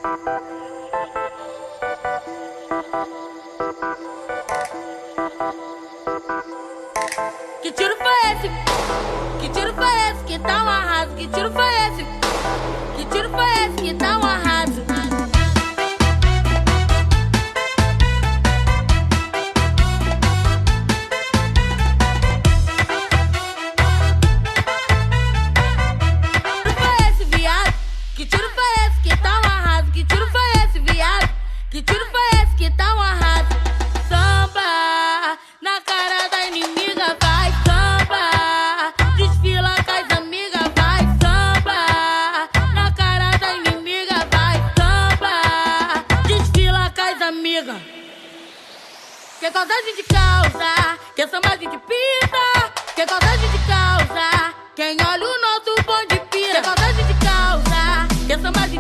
Que tiro foi esse? Que tiro foi esse que tá um arraso? Que tiro foi esse? Que tiro foi esse que tá um arraso? Que tiro foi esse, viado? Que tiro foi esse que tá um arraso? Que tiro foi esse, viado? Que tiro foi esse que tá um arraso? Samba na cara da inimiga, vai samba. Desfila com as amigas, vai samba. Na cara da inimiga, vai samba. Desfila com as amigas. Que saudade de causa, que samba de pisa. Que saudade de causa, quem olha o nosso bonde pira. Que saudade de causa, que samba de